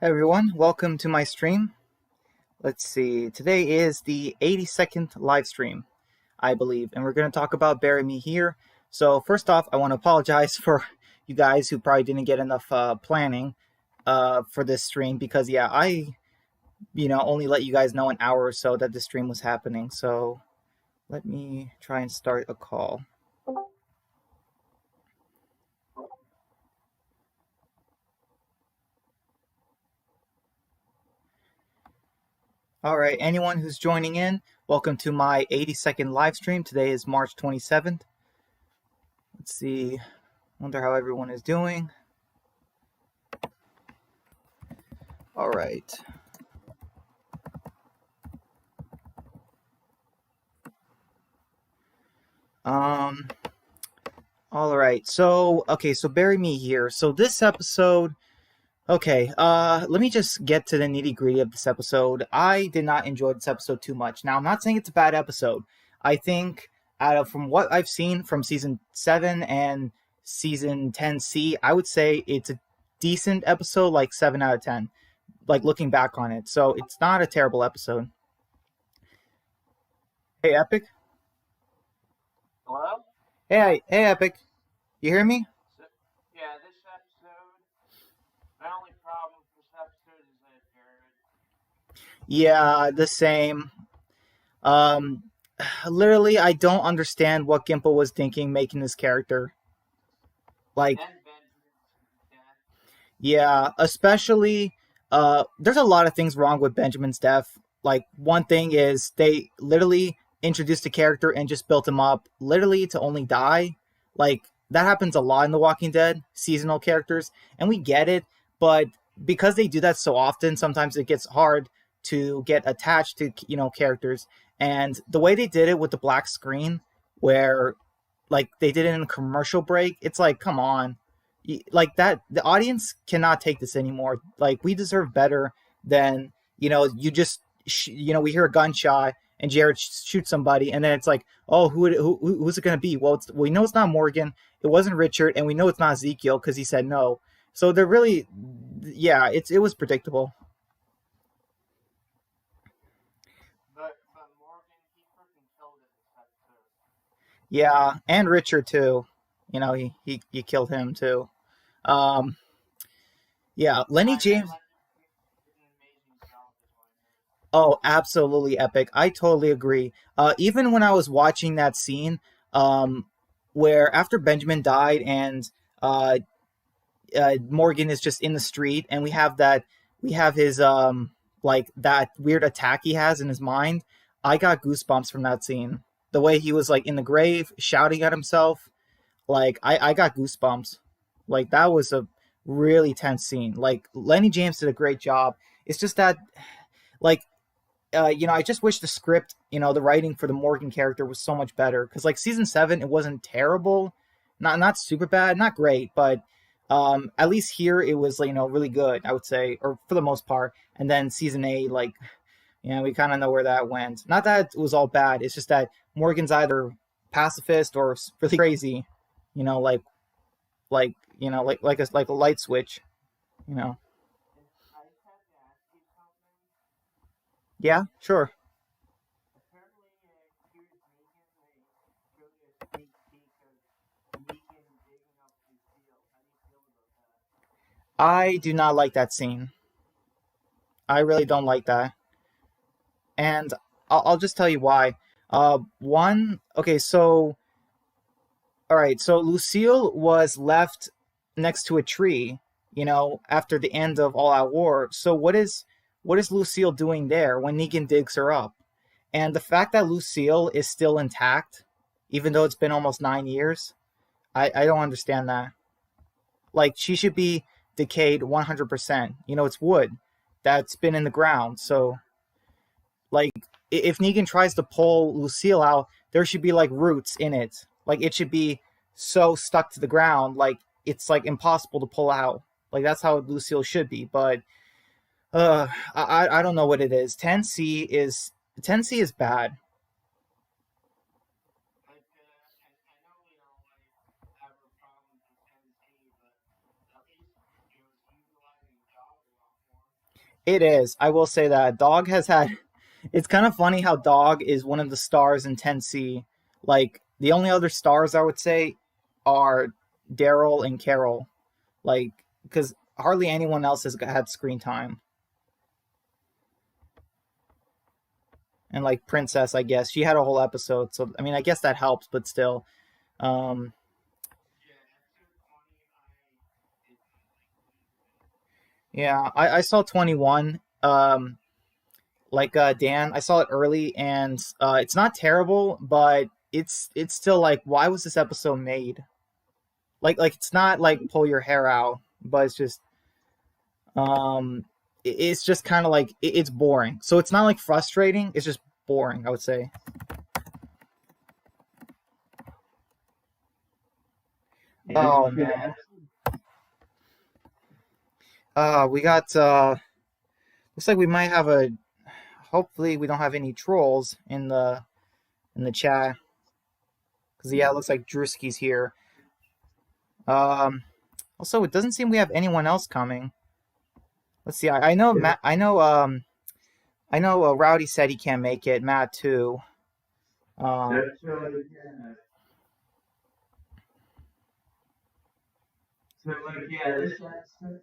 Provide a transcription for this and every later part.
Hey everyone, welcome to my stream. Let's see, today is the 82nd live stream, I believe, and we're going to talk about Bury Me Here. So, first off, I want to apologize for you guys who probably didn't get enough planning for this stream because, yeah, I only let you guys know an hour or so that the stream was happening. So, let me try and start a call. All right, anyone who's joining in, welcome to my 82nd live stream. Today is March 27th. Let's see. Wonder how everyone is doing. All right. Um. All right. So Bury Me Here. So this episode. Okay. Let me just get to the nitty gritty of this episode. I did not enjoy this episode too much. Now, I'm not saying it's a bad episode. I think from what I've seen from season 7 and season 10C, I would say it's a decent episode, like 7 out of 10. Like looking back on it, so it's not a terrible episode. Hey, Epic. Hello? Hey, Epic. You hear me? So, yeah, this episode, my only problem with this episode is that Jared. Yeah, the same. Um, Literally, I don't understand what Gimple was thinking making this character. Like, And Benjamin's death. yeah, especially, there's a lot of things wrong with Benjamin's death. Like, one thing is they literally introduced a character and just built him up, literally to only die. Like, that happens a lot in The Walking Dead, seasonal characters, and we get it, but because they do that so often, sometimes it gets hard to get attached to, characters. And the way they did it with the black screen, where like they did it in a commercial break, it's like, come on, like that. The audience cannot take this anymore. Like we deserve better than you just we hear a gunshot and Jared shoots somebody, and then it's like, oh, who's it going to be? Well, we know it's not Morgan, it wasn't Richard, and we know it's not Ezekiel because he said no. So they're really, yeah, it was predictable. But Morgan, he freaking killed it this episode. Yeah, and Richard too. He killed him too. Um, yeah, Lenny James. Did an amazing job, is what I heard. Oh, absolutely epic. I totally agree. Even when I was watching that scene, um, where after Benjamin died and uh, Morgan is just in the street, and we have his like that weird attack he has in his mind. I got goosebumps from that scene. The way he was like in the grave, shouting at himself, like I got goosebumps. Like that was a really tense scene. Like Lenny James did a great job. It's just that, like, I just wish the script, the writing for the Morgan character was so much better. Because like season 7, it wasn't terrible, not super bad, not great, but at least here it was really good, I would say, or for the most part. And then season 8, like, we kind of know where that went. Not that it was all bad. It's just that Morgan's either pacifist or really crazy, you know, like like a light switch, you know. And I just have to ask you something. Yeah, sure. Apparently, here's Negan. They showed you a sneak peek of Negan digging up Lucille. How do you feel about that? I do not like that scene. I really don't like that, and I'll just tell you why. One, okay, so all right, so Lucille was left next to a tree, after the end of All Out War. So what is Lucille doing there when Negan digs her up? And the fact that Lucille is still intact, even though it's been almost 9 years, I don't understand that. Like she should be decayed 100%. It's wood that's been in the ground. So like if Negan tries to pull Lucille out, there should be like roots in it. Like it should be so stuck to the ground, like it's like impossible to pull out. Like that's how Lucille should be. But I don't know what it is. 10C is bad. Like, I know we don't have a problem with Tennessee, but at least it was utilizing Job a lot more. It is. I will say that Dog has had. It's kind of funny how Dog is one of the stars in 10C. Like the only other stars I would say are Daryl and Carol. Like because hardly anyone else has had screen time. And like Princess, I guess she had a whole episode. So I mean, I guess that helps, but still. Um, Yeah, episode 20, I didn't like either. yeah, I saw 21. Like Dan, I saw it early, and it's not terrible, but it's still like, why was this episode made? Like it's not like pull your hair out, but it's just it's just kind of like it's boring. So it's not like frustrating. It's just boring, I would say. Yeah, Oh yeah, no. episode. We got looks like we might have a. Hopefully, we don't have any trolls in the chat because yeah, it looks like Drewski's here. Um, Also, it doesn't seem we have anyone else coming. Let's see. I know Yeah, Matt. I know Rowdy said he can't make it. Matt too. Um, that's yeah. So like yeah, this episode.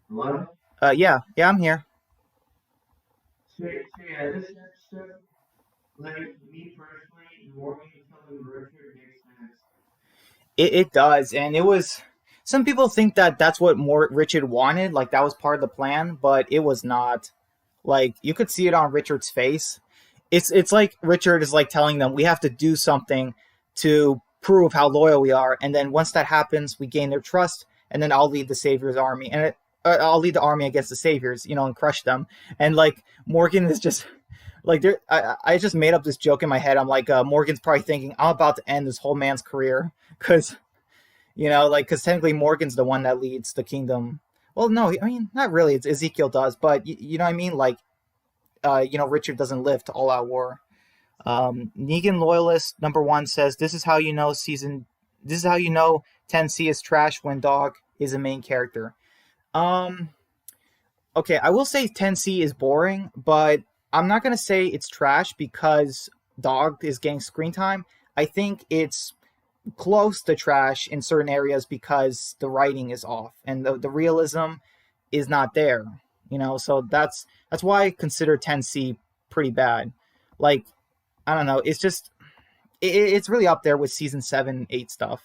Hello. yeah, yeah, I'm here. So yeah, this episode, like me personally, Morgan killing Richard makes sense. It does, and it was. Some people think that that's what more Richard wanted, like that was part of the plan, but it was not. Like you could see it on Richard's face. It's like Richard is like telling them we have to do something to prove how loyal we are, and then once that happens, we gain their trust, and then I'll lead the Saviors army, and I'll lead the army against the Saviors, and crush them. And like Morgan is just like there. I just made up this joke in my head. I'm like Morgan's probably thinking I'm about to end this whole man's career because like because technically Morgan's the one that leads the kingdom. Well, no, I mean not really. It's Ezekiel does, but you know what I mean. Like Richard doesn't live to all out war. Negan loyalist number one says this is how you know season. This is how you know 10C is trash when Dog is a main character. Um, okay, I will say 10C is boring, but I'm not gonna say it's trash because Dog is getting screen time. I think it's close to trash in certain areas because the writing is off and the realism is not there. So that's why I consider 10C pretty bad. Like I don't know, it's just it's really up there with season 7, 8 stuff.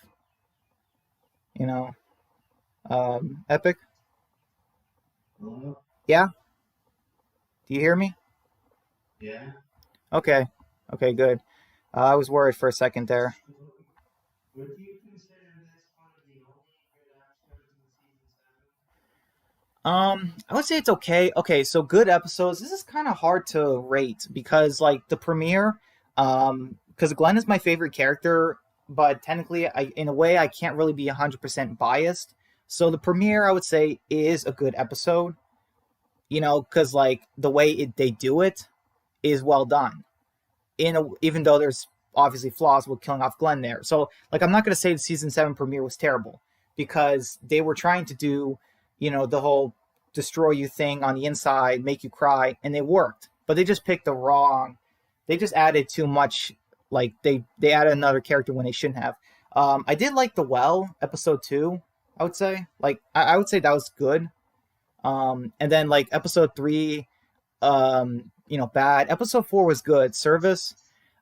You know, Epic. Hello. Yeah, do you hear me? Yeah. Okay, okay, good. I was worried for a second there. So, would you consider this one of the only good episodes in season 7? I would say it's okay. Okay, so good episodes. This is kind of hard to rate because like the premiere, because Glenn is my favorite character, but technically, in a way, I can't really be 100% biased. So the premiere, I would say, is a good episode. Because like the way they do it is well done. Even though there's obviously flaws with killing off Glenn there. So like I'm not gonna say the season 7 premiere was terrible because they were trying to do, the whole destroy you thing on the inside, make you cry, and they worked. But they just picked the wrong. They just added too much. Like they added another character when they shouldn't have. I did like the Well episode 2. I would say I would say that was good. And then like episode 3, bad. Episode 4 was good. Service,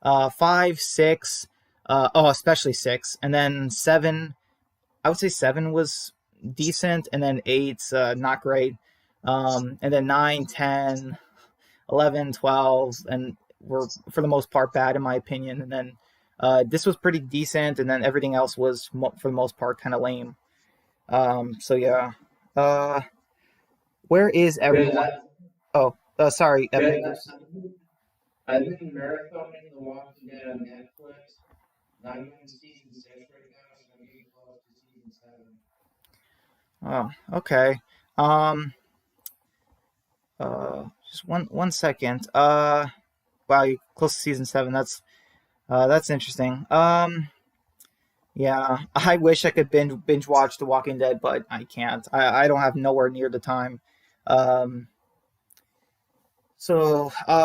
5, 6, especially 6, and then 7. I would say 7 was decent, and then 8's not great. And then 9, 10, 11, 12, and were for the most part bad in my opinion. And then this was pretty decent, and then everything else was for the most part kind of lame. So yeah. Uh, where is everyone? Yeah, Oh, sorry, Epic. yeah, I've been marathoning The Walking Dead on Netflix. And I'm in season 6 right now, so I'm getting close to season 7. Oh, okay. Um, just one second. Wow, you close to season 7. That's interesting. Yeah, I wish I could binge watch The Walking Dead, but I can't. I don't have nowhere near the time. Um,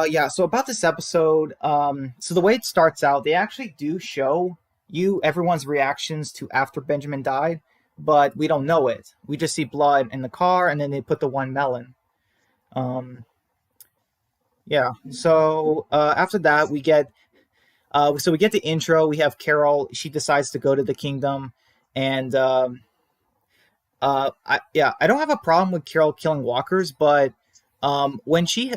yeah, so about this episode, so the way it starts out, they actually do show you everyone's reactions to after Benjamin died, but we don't know it. We just see blood in the car, and then they put the one melon. Um, yeah. So after that, we get the intro. We have Carol. She decides to go to the kingdom, and I don't have a problem with Carol killing walkers, but when she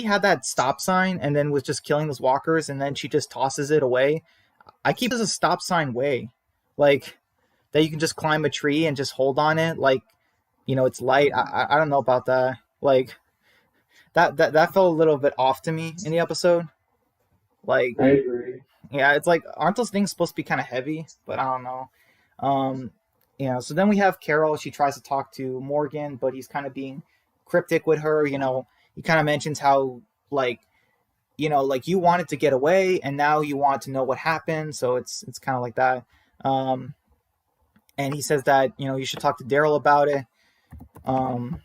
had that stop sign and then was just killing those walkers, and then she just tosses it away. I keep it as a stop sign way, like that you can just climb a tree and just hold on it, like it's light. I don't know about that. Like that felt a little bit off to me in the episode. Like I agree. yeah, it's like aren't those things supposed to be kind of heavy? But I don't know. Um, so then we have Carol. She tries to talk to Morgan, but he's kind of being cryptic with her. He kind of mentions how like like you wanted to get away, and now you want to know what happened. So it's kind of like that. Um, and he says that you should talk to Daryl about it. Um,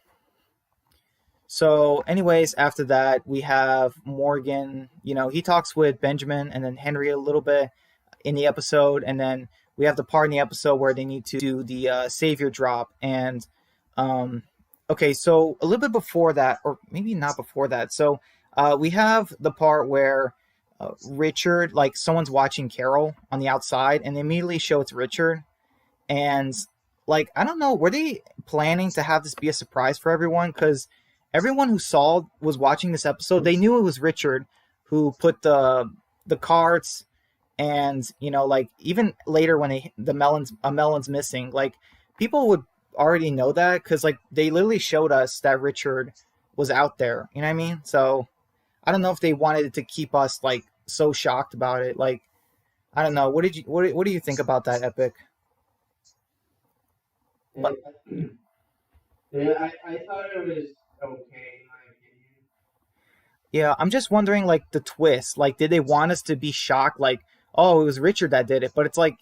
so, anyways, after that, we have Morgan. He talks with Benjamin and then Henry a little bit in the episode, and then we have the part in the episode where they need to do the savior drop. And okay, so a little bit before that, or maybe not before that. So we have the part where Richard, like someone's watching Carol on the outside, and they immediately show it's Richard, and like I don't know, were they planning to have this be a surprise for everyone? Because everyone who saw was watching this episode, they knew it was Richard who put the carts, and like even later when the melon's missing, like people would already know that because like they literally showed us that Richard was out there. You know what I mean? So I don't know if they wanted to keep us like so shocked about it. Like I don't know. What do you think about that epic? But Yeah, I thought it was okay in my opinion. yeah, I'm just wondering like the twist. Like, did they want us to be shocked? Like, oh, it was Richard that did it. But it's like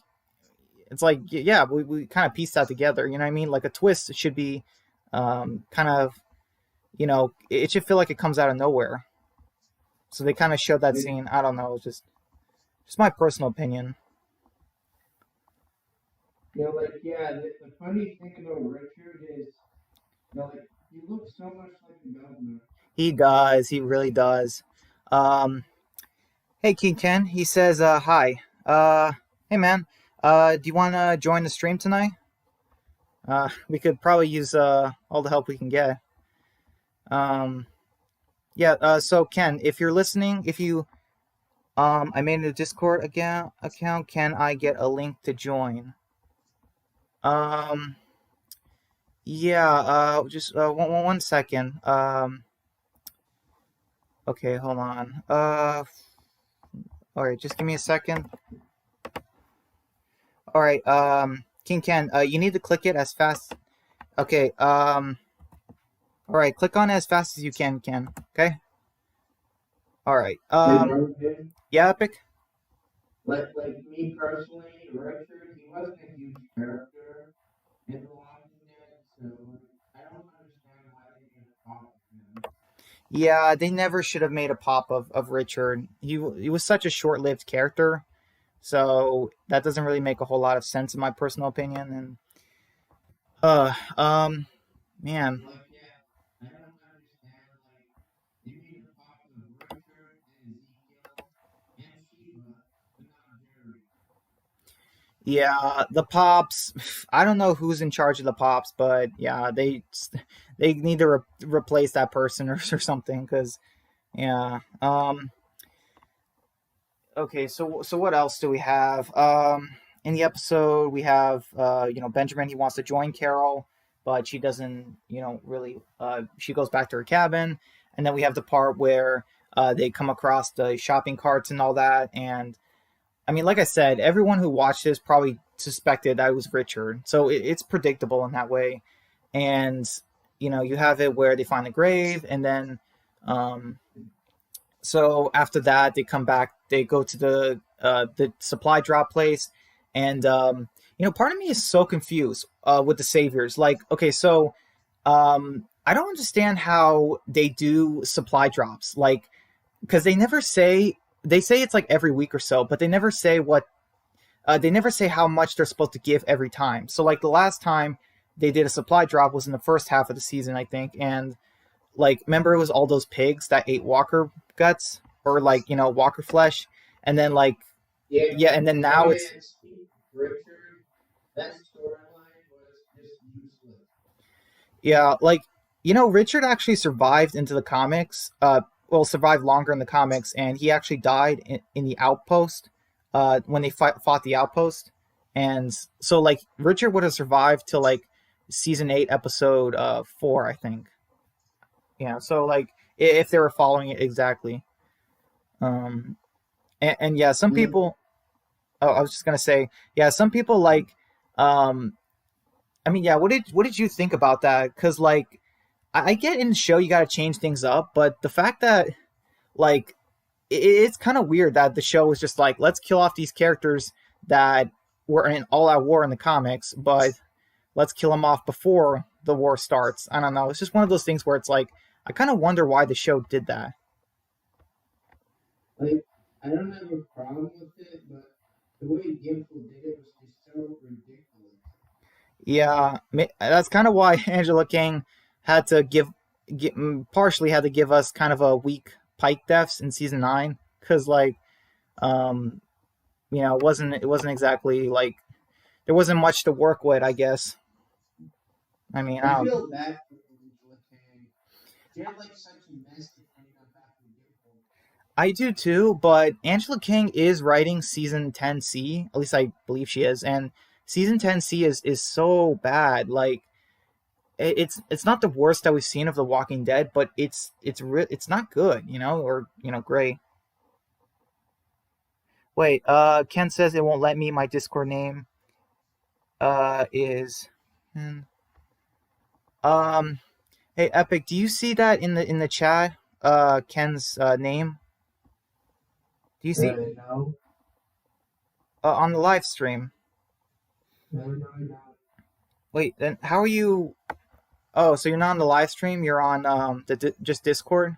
yeah, we kind of pieced that together. You know what I mean? Like a twist should be kind of it should feel like it comes out of nowhere. So they kind of showed that Like, scene. I don't know. It's just my personal opinion. like yeah, the funny thing about Richard is, like he looks so much like the governor. He does. He really does. Um, hey, King Ken. He says, hi. Hey, man. Do you want to join the stream tonight? We could probably use all the help we can get. Um, yeah. So Ken, if you're listening, if you I made a Discord again account. Can I get a link to join? Um, yeah. Just one second. Okay, hold on. All right, just give me a second. All right, King Ken, you need to click it as fast. Okay, all right, click on it as fast as you can, Ken. Okay. All right. Okay. Yeah, Epic. Like me personally, Richard, he wasn't a huge character in The Walking Dead, so I don't understand why they didn't pop him. Yeah, they never should have made a pop of Richard. He was such a short-lived character, so that doesn't really make a whole lot of sense in my personal opinion. And uh, um, man, Like, yeah, I don't understand. Like, they made the pop of Richard and Ezekiel and Shiva, but not Jerry. yeah, the pops. I don't know who's in charge of the pops, but yeah, they need to replace that person or something. Because yeah. Okay, so what else do we have? In the episode, we have Benjamin. He wants to join Carol, but she doesn't. Really. She goes back to her cabin, and then we have the part where they come across the shopping carts and all that. And I mean, like I said, everyone who watched this probably suspected that it was Richard, so it's predictable in that way. And you have it where they find the grave, and then um, so after that, they come back. They go to the supply drop place, and part of me is so confused with the saviors. Like, okay, so I don't understand how they do supply drops. Like, because they say it's like every week or so, but they never say what they never say how much they're supposed to give every time. So like the last time they did a supply drop was in the first half of the season, I think, and like remember it was all those pigs that ate walker guts or like walker flesh, and then like Yeah, yeah, and then no now it's man, Steve Richard, that storyline was just useless. yeah, like Richard actually survived into the comics. Well, survived longer in the comics, and he actually died in the outpost. When they fought the outpost, and so like Richard would have survived till like season 8, episode 4, I think. Yeah, so like if they were following it exactly, um, and yeah, some Mm. people. Oh, I was just gonna say, yeah, some people like, um, I mean, yeah, what did you think about that? Because like I get in the show you got to change things up, but the fact that like it's kind of weird that the show was just like let's kill off these characters that were in all-out war in the comics, but let's kill them off before the war starts. I don't know. It's just one of those things where it's like I kind of wonder why the show did that. Like, I don't have a problem with it, but the way Gimple did it was just so ridiculous. Yeah, that's kind of why Angela King had to partially had to give us kind of a weak Pike deaths in season 9 because like um it wasn't exactly like there wasn't much to work with, I guess. I mean, I feel bad for Angela Kang. She had like such a mess to clean up after Gimple. I do too, but Angela King is writing season 10C. At least I believe she is, and season 10C is so bad. Like it's not the worst that we've seen of The Walking Dead, but it's not good, or great. Wait, Ken says it won't let me. My Discord name is hmm, um. Hey, Epic, do you see that in the chat? Ken's name. Do you see No, on the live stream? no. Wait, then how are you? Oh, so you're not on the live stream. You're on just Discord.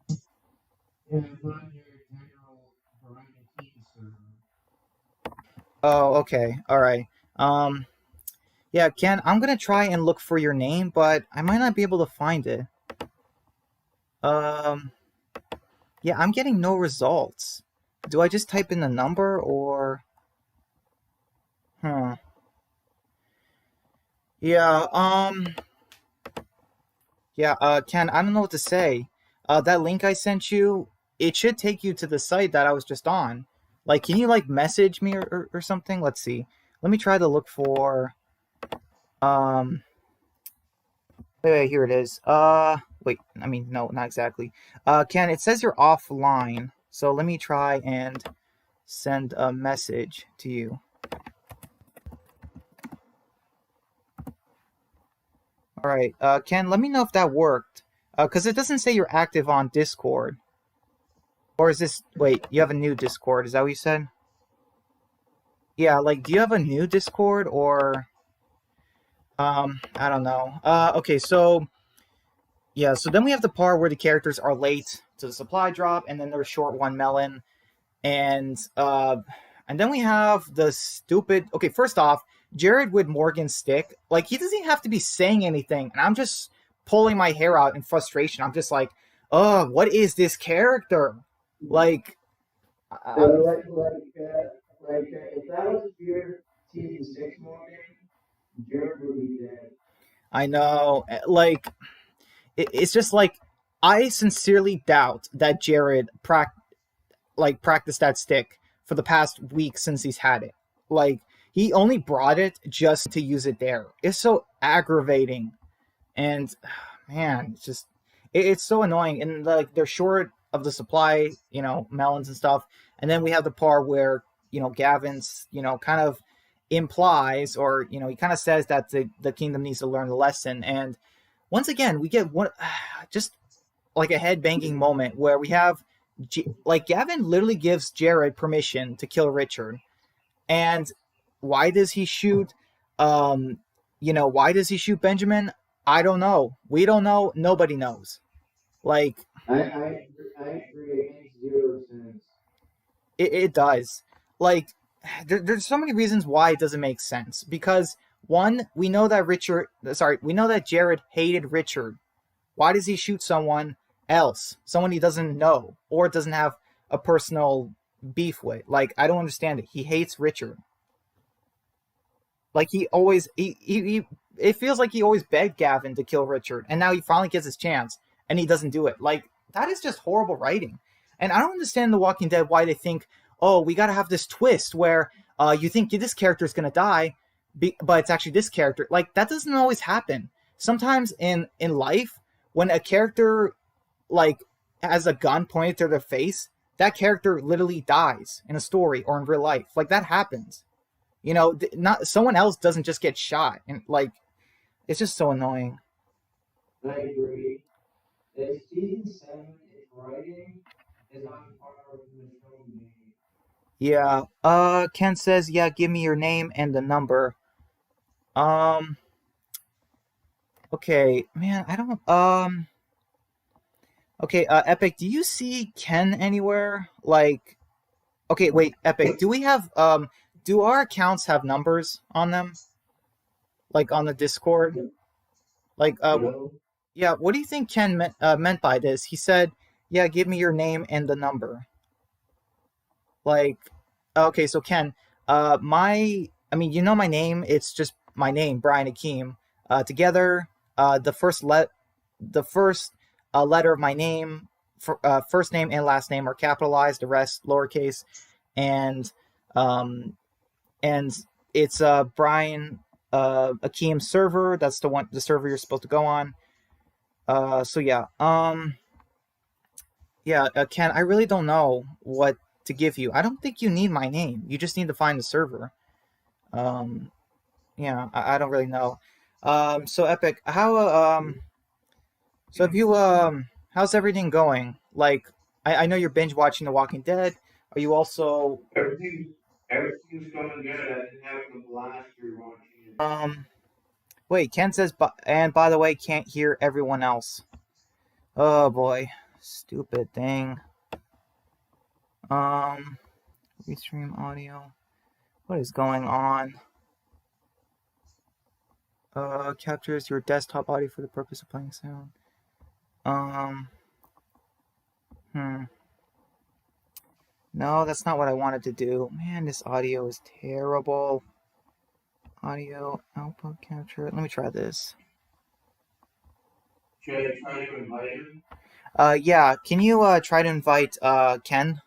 Yeah, I'm on your general Verizon team server. Oh, okay, all right. Um, yeah, Ken, I'm gonna try and look for your name, but I might not be able to find it. Um, yeah, I'm getting no results. Do I just type in the number or? Huh. Yeah. Yeah. Ken, I don't know what to say. That link I sent you, it should take you to the site that I was just on. Like, can you like message me or something? Let's see. Let me try to look for. Um. Wait, here it is. Wait. I mean, no, not exactly. Ken, it says you're offline. So let me try and send a message to you. All right, Ken, let me know if that worked. Because it doesn't say you're active on Discord. Or is this? Wait, you have a new Discord? Is that what you said? Yeah, like, do you have a new Discord or? I don't know. Okay, so yeah, so then we have the part where the characters are late to the supply drop, and then there's short one melon, and then we have the stupid. Okay, first off, Jared with Morgan's stick, like he doesn't even have to be saying anything, and I'm just pulling my hair out in frustration. I'm just like, oh, what is this character? Like, I'm. If that was your season 6 Morgan, Jared would be dead. I know, like, it's just like I sincerely doubt that Jared practiced that stick for the past week since he's had it. Like he only brought it just to use it there. It's so aggravating, and man, it's so annoying. And like they're short of the supply, melons and stuff. And then we have the part where Gavin's kind of implies or he kind of says that the kingdom needs to learn the lesson. And once again, we get one just like a head banging moment where we have like Gavin literally gives Jared permission to kill Richard, and why does he shoot? Why does he shoot Benjamin? I don't know. We don't know. Nobody knows. Like I agree. It makes zero sense. it does. Like there's so many reasons why it doesn't make sense. Because one, we know that we know that Jared hated Richard. Why does he shoot someone else, someone he doesn't know or doesn't have a personal beef with? Like I don't understand it. He hates Richard. Like he always he it feels like he always begged Gavin to kill Richard, and now he finally gets his chance, and he doesn't do it. Like that is just horrible writing, and I don't understand The Walking Dead why they think, oh, we got to have this twist where you think this character is gonna die, but it's actually this character. Like that doesn't always happen. Sometimes in life, when a character like has a gun pointed to their face, that character literally dies in a story or in real life. Like that happens. Not someone else doesn't just get shot, and like it's just so annoying. I agree. Season 7, its writing is on par with the show made. Yeah. Ken says, yeah, give me your name and the number. Um. Okay, man. I don't. Okay. Epic. Do you see Ken anywhere? Like. Okay. Wait. Epic. Do we have? Do our accounts have numbers on them? Like on the Discord? Like. No, Yeah. What do you think Ken meant by this? He said, "Yeah, give me your name and the number." Like, okay, so Ken, I mean, you know my name. It's just my name, Brian Akeem. Together, the first letter of my name, first name and last name are capitalized. The rest lowercase, and um, and it's Brian Akeem server. That's the server you're supposed to go on. So yeah, yeah, Ken, I really don't know what to give you. I don't think you need my name. You just need to find the server. Um, yeah, I don't really know. So Epic, so have you, how's everything going? Like, I know you're binge watching The Walking Dead. Are you also, everything's going good. I've been having a blast rewatching it. um, wait, Ken says, and by the way, can't hear everyone else. Oh boy, stupid thing. Um, Restream audio. What is going on? Captures your desktop audio for the purpose of playing sound. Um, hmm. No, that's not what I wanted to do. Man, this audio is terrible. Audio output capture. Let me try this. Should I try to invite him? Yeah. Can you try to invite Ken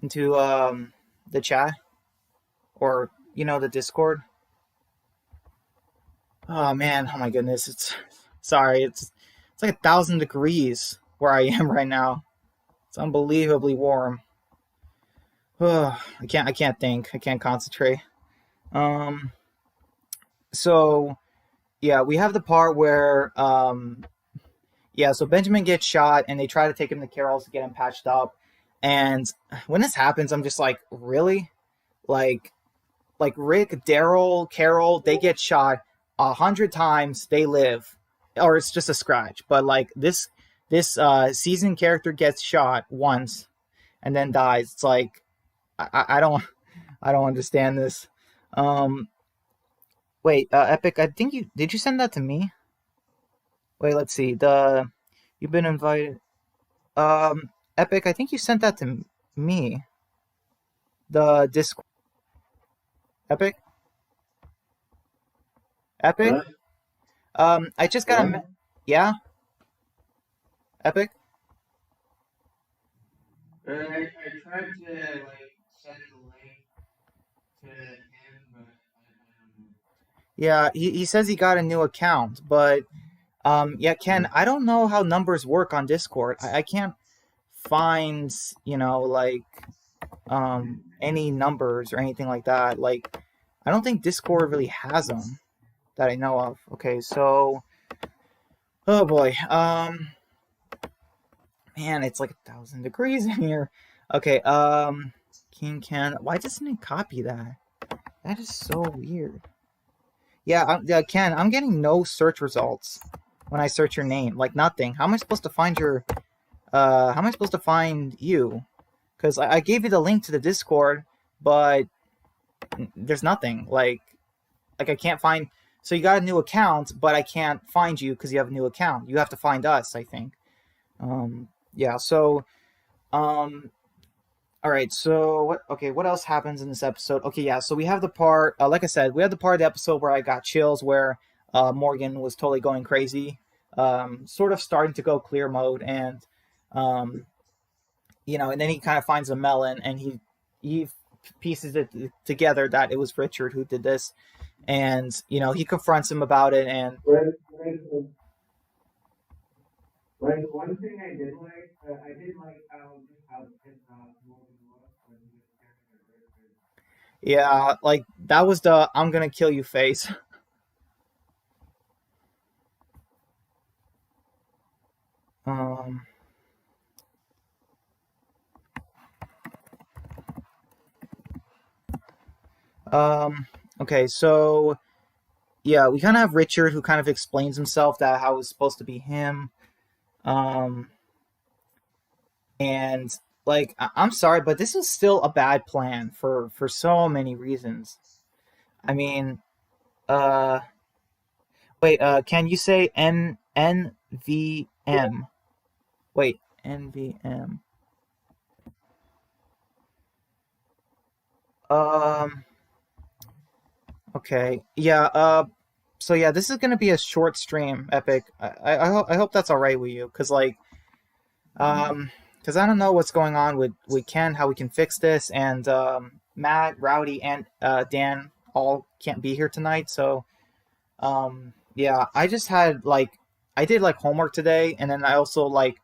into the chat or the Discord? Oh man. Oh my goodness. It's sorry. It's like 1,000 degrees where I am right now. It's unbelievably warm. I can't think. I can't concentrate. Um, so yeah, we have the part where yeah, so Benjamin gets shot and they try to take him to Carol's to get him patched up. And when this happens, I'm just like, really? Like Rick, Daryl, Carol, they get shot 100 times, they live, or it's just a scratch. But like this seasoned character gets shot once and then dies. It's like I don't I don't understand this. Um, Wait, Epic, I think you send that to me? Wait, let's see. You've been invited. Epic, I think you sent that to me. The Discord. Epic, Epic. What? I just got What? a yeah, Epic. I tried to like send the link to him, but I don't know. Yeah, he says he got a new account, but yeah, Ken, I don't know how numbers work on Discord. I can't find like any numbers or anything like that. Like I don't think Discord really has them that I know of. Okay, so oh boy, man, it's like 1,000 degrees in here. Okay, King Ken, why doesn't it copy that? That is so weird. Yeah, Ken, I'm getting no search results when I search your name. Like nothing. How am I supposed to find your? How am I supposed to find you? Because I gave you the link to the Discord, but there's nothing. Like I can't find. So you got a new account, but I can't find you because you have a new account. You have to find us, I think. Yeah. So um, all right. So what? Okay. What else happens in this episode? Okay. Yeah. So we have the part. Like I said, we have the part of the episode where I got chills, where Morgan was totally going crazy, sort of starting to go clear mode, and um, and then he kind of finds a melon, and he pieces it together that it was Richard who did this, and he confronts him about it, and Like one thing I did like how pissed off Morgan was when he was staring at Richard. yeah, like that was the "I'm gonna kill you" face. Um, um, okay, so yeah, we kind of have Richard who kind of explains himself that how it's supposed to be him. Um, and like I'm sorry, but this is still a bad plan for so many reasons. I mean, uh, wait, can you say NVM? Wait, NVM. Um, okay, yeah. So yeah, this is gonna be a short stream, Epic. I hope that's all right with you, cause like because I don't know what's going on with Ken, how we can fix this, and Matt, Rowdy, and Dan all can't be here tonight. So yeah, I just had like I did like homework today, and then I also like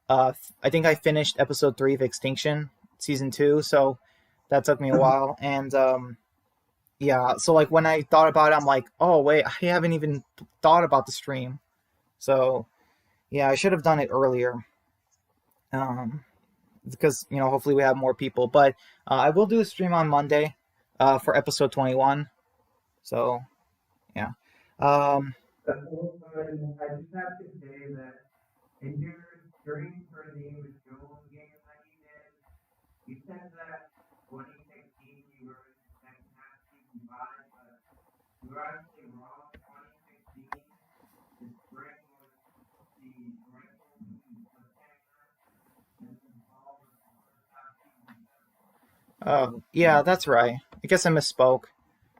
I think I finished episode 3 of Extinction season 2, so that took me a while, and yeah, so like when I thought about it, I'm like, oh wait, I haven't even thought about the stream. So yeah, I should have done it earlier. Um, because hopefully we have more people. But I will do a stream on Monday for episode 21. So yeah. Um, I just have to say that in during her name is Joan game that he did, you said that 2016 you were in the second half season 5, but you were actually wrong. 2016, the spring was the rifle cliffhanger, and then Paul was the first half season 7. yeah, that's right. I guess I misspoke.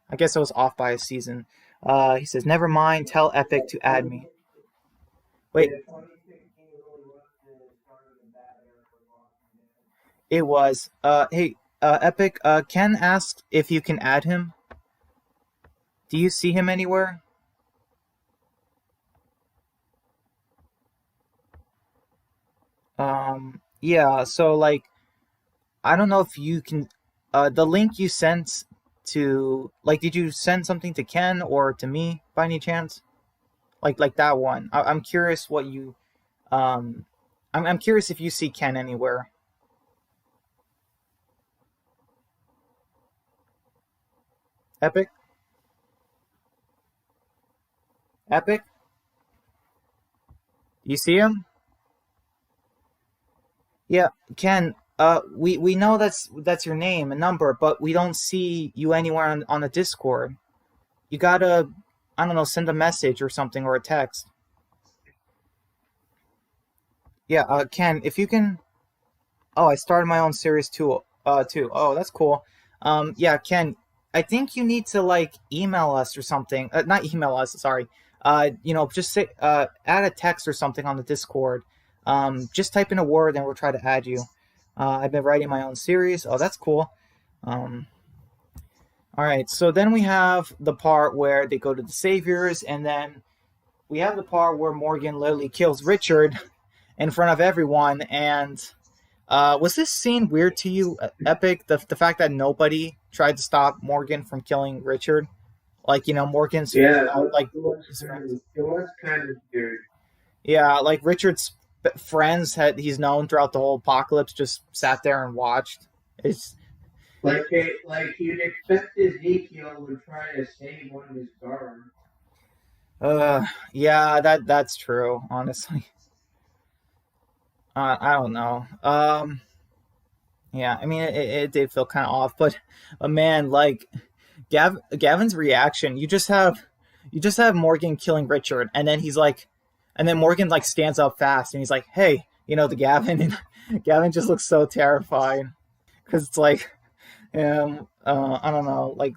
I guess I was off by a season. He says, "Never mind. Tell Epic to add me." Wait, Yeah, 2016 really was the start of the bad era for Walking Dead. it was. Hey, Epic. Ken asked if you can add him. Do you see him anywhere? Yeah. So like, I don't know if you can. The link you sent to like, did you send something to Ken or to me by any chance? Like that one. I'm curious what you. Um, I'm curious if you see Ken anywhere. Epic, Epic. You see him? Yeah, Ken. We know that's your name and number, but we don't see you anywhere on the Discord. You gotta, I don't know, send a message or something or a text. Yeah, Ken, if you can. Oh, I started my own series too. Too. Oh, that's cool. Yeah, Ken, I think you need to like email us or something. Not email us. Sorry. Just say add a text or something on the Discord. Just type in a word and we'll try to add you. I've been writing my own series. Oh, that's cool. Um, all right. So then we have the part where they go to the Saviors, and then we have the part where Morgan literally kills Richard in front of everyone, and was this scene weird to you, Epic? The fact that nobody tried to stop Morgan from killing Richard, like Morgan's Yeah, like his friends. it was kind of scary. Yeah, like Richard's friends had he's known throughout the whole apocalypse just sat there and watched. It's Like you'd expect Ezekiel would try to save one of his guards. Yeah, that's true. Honestly, I don't know. Yeah, I mean, it did feel kind of off, but man, like Gavin's reaction, you just have Morgan killing Richard, and then he's like, and then Morgan like stands up fast, and he's like, "Hey, you know, the Gavin," and Gavin just looks so terrified because it's like, I don't know, like,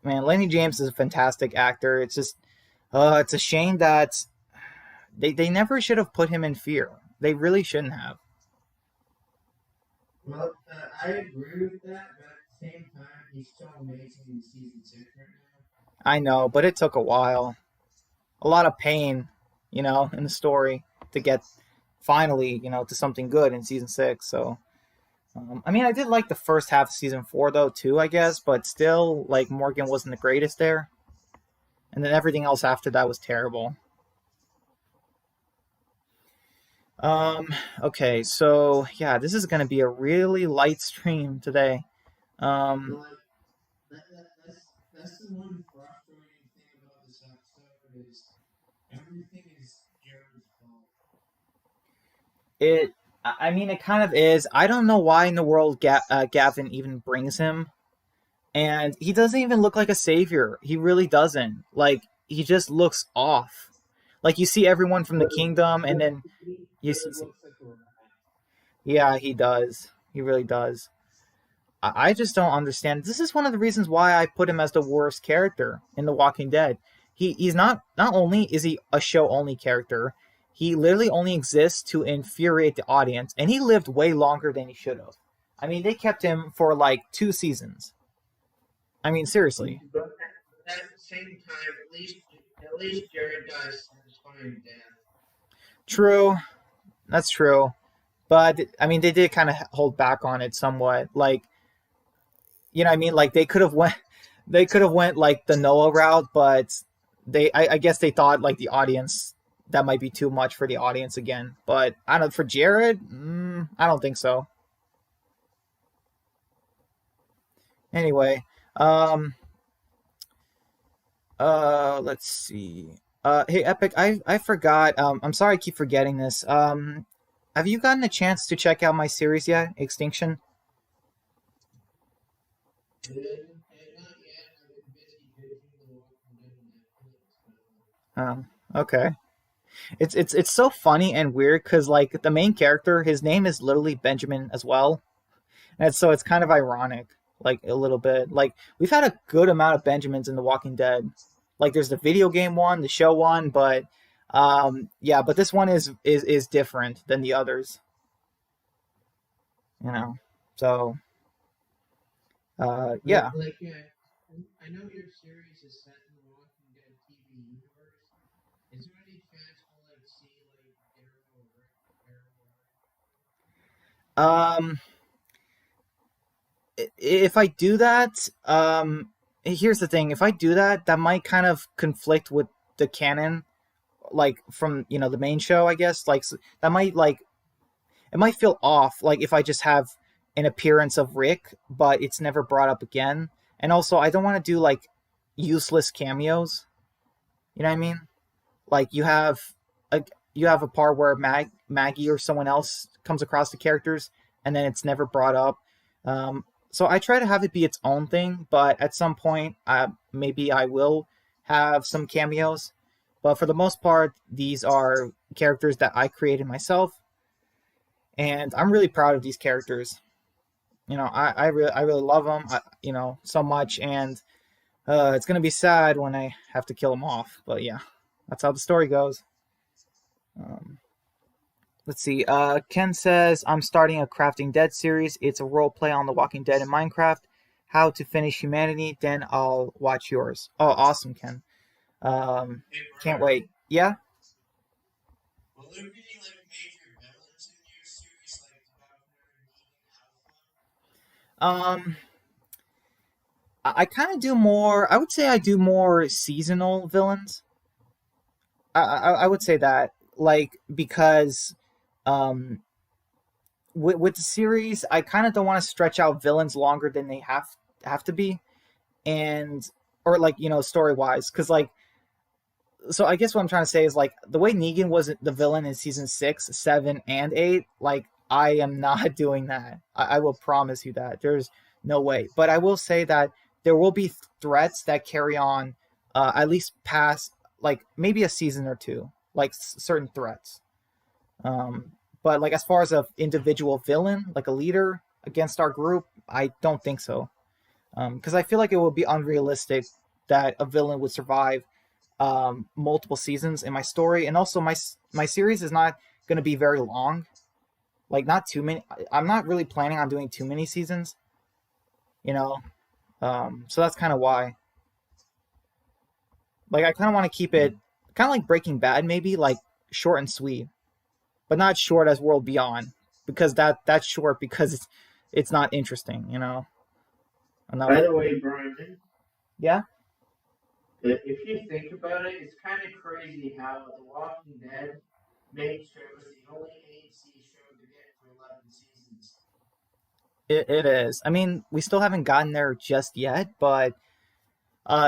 man, Lenny James is a fantastic actor. It's just, it's a shame that they never should have put him in Fear. They really shouldn't have. Well, I agree with that, but at the same time, he's so amazing in season 6 right now. I know, but it took a while, a lot of pain, in the story to get finally, to something good in season 6. So, I mean, I did like the first half of season 4 though too, I guess, but still, like Morgan wasn't the greatest there, and then everything else after that was terrible. Um, okay, so yeah, this is gonna be a really light stream today. Um, Like that's the one frustrating thing about this episode is everything is Jared's fault. it, I mean, it kind of is. I don't know why in the world Gavin even brings him, and he doesn't even look like a savior. He really doesn't. Like he just looks off. Like you see everyone from the kingdom, and then you see, Jared looks like a rat. yeah, he does. He really does. I just don't understand. This is one of the reasons why I put him as the worst character in The Walking Dead. He's not only is he a show only character, he literally only exists to infuriate the audience, and he lived way longer than he should have. I mean, they kept him for like 2 seasons. I mean, seriously. But at the same time, at least Jared got a satisfying death. True, that's true. But I mean, they did kind of hold back on it somewhat. Like, you know what I mean? Like they could have went like the Noah route, but I guess they thought like the audience that might be too much for the audience again. But I don't, for Jared, I don't think so. Anyway, um, let's see. Hey, Epic, I forgot. I'm sorry, I keep forgetting this. Have you gotten a chance to check out my series yet, Extinction? Not yet. I've been busy binging The Walking Dead on Netflix. Okay. It's so funny and weird because like the main character, his name is literally Benjamin as well, and so it's kind of ironic, like a little bit. Like we've had a good amount of Benjamins in The Walking Dead. Like there's the video game one, the show one, but yeah, but this one is different than the others, you know. So yeah. I know your series is set in the Walking Dead TV universe. Is there any chance we'll see Daryl or Rick? Um, if I do that, here's the thing: if I do that, that might kind of conflict with the canon, like from the main show, I guess. Like that might like it might feel off, like if I just have an appearance of Rick, but it's never brought up again. And also, I don't want to do like useless cameos. You know what I mean? Like a you have a part where Maggie or someone else comes across the characters, and then it's never brought up. So I try to have it be its own thing, but at some point, maybe I will have some cameos. But for the most part, these are characters that I created myself, and I'm really proud of these characters. I really love them, so much, and it's gonna be sad when I have to kill them off. But yeah, that's how the story goes. Um, let's see. Ken says I'm starting a Crafting Dead series. It's a role play on The Walking Dead and Minecraft. How to finish humanity? Then I'll watch yours. Oh, awesome, Ken. Hey, Can't Brian, wait. Yeah. will there be major villains in your series like the Governor, Negan, Alpha? Um, I kind of do more. I would say I do more seasonal villains. I would say that, like, because um with the series, I kind of don't want to stretch out villains longer than they have to be, and or like story wise, because like so I guess what I'm trying to say is like the way Negan was the villain in season 6, 7, and 8. Like I am not doing that. I will promise you that there's no way. But I will say that there will be threats that carry on, at least past like maybe a season or two, like certain threats. But like as far as a individual villain, like a leader against our group, I don't think so. Because I feel like it would be unrealistic that a villain would survive multiple seasons in my story, and also my series is not going to be very long. Like not too many. I'm not really planning on doing too many seasons. You know, so that's kind of why. Like I kind of want to keep it kind of like Breaking Bad, maybe like short and sweet, but not short as World Beyond, because that's short because it's not interesting. By Enough. the way, Brian, Yeah, if you think about it, it's kind of crazy how The Walking Dead main show is the only AMC show to get to 11 seasons. it is. I mean, we still haven't gotten there just yet, but